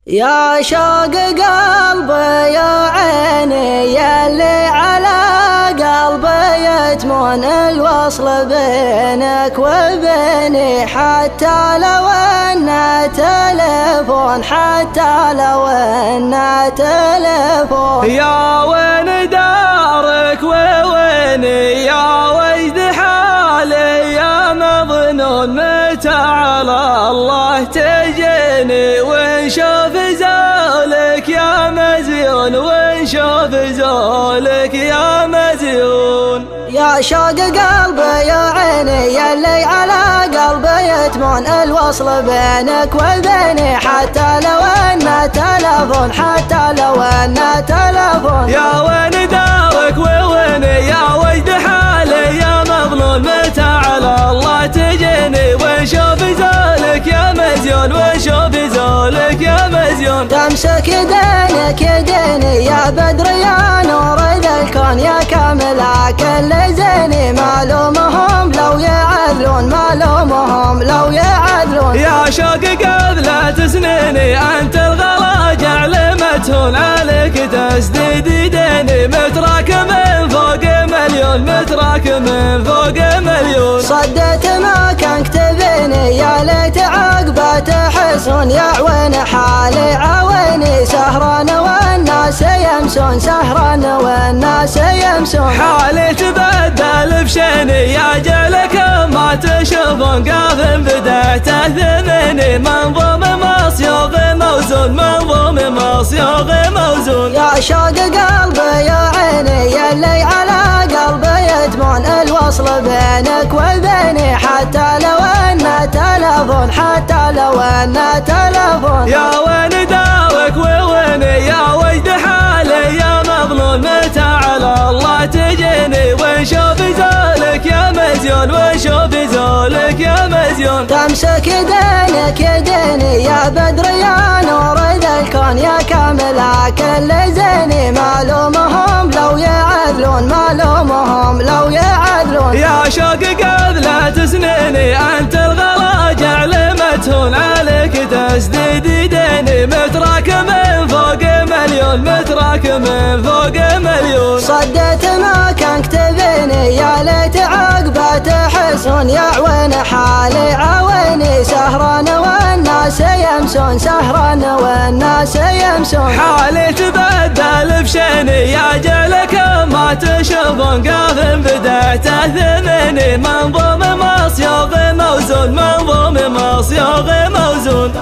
يا شوق قلبي يا عيني يلي على قلبي يتمون الوصل بينك وبيني، حتى لو انه تلفون، حتى لو انه تلفون. يا وين دارك وويني يا وجد حالي يا مظنون، متى على الله تجيني ونشوف زولك يا مزيون، ونشوف زولك يا مزيون. يا شوق قلبي يا عيني يلي على قلبي يتمون الوصل بينك وبيني، حتى لو انه تلفون، حتى لو انه تلفون. يا وين دارك وويني يا وجد حالي يا مظلوم، متى على الله تجيني ونشوف زولك يا مزيون، ونشوف زولك يا مزيون. تمسك دينك ديني يا بدر يا نور ذا الكون، يا كامل كل زيني، معلومهم لو يعدلون، معلومهم لو يعدلون. يا شوق قبلة سنيني انت الغلا جعل متهون، عليك تسديد ديني متراك من فوق مليون، متراك من فوق مليون. صدت ما كان كتبيني يا ليت عقبه تحسون، يا عوين حالي عويني سهران والناس يمسون، سهران والناس يمسون. حالي تبدل بشيني يا جلك ما تشوفون، قاف بدأت ثمني منظوم مصيوغ موزون، منظوم مصيوغ موزون. يا شوق قلبي يا عيني يلي على قلبي يتمون الوصل بينك وبيني، حتى لو انه تلفون، حتى لو انه تلفون. يا وين دارك وويني يا وجد حالي يا مظلوم، متى على الله تجيني ونشوف زولك يا مزيون، ونشوف زولك يا مزيون. تمسك دينك ديني يا بدر يا نور ذا الكون، يا كامل كل زيني، معلومهم لو يعدلون، معلومهم لو يعدلون. يا شوق قبلة سنيني انت الغلا جعل متهون، عليك تسديد ديني متراك من فوق مليون، متراك من فوق مليون. صدت ما كان كتبيني يا ليت عقبه تحسون، يا عوين حالي عويني سهران والناس يمسون، سهران والناس يمسون. حالي تبدل بشيني يا جلك ما تشوفون، قاف بدأت ثمني منظوم مصيوغ موزون، منظوم مصيوغ موزون.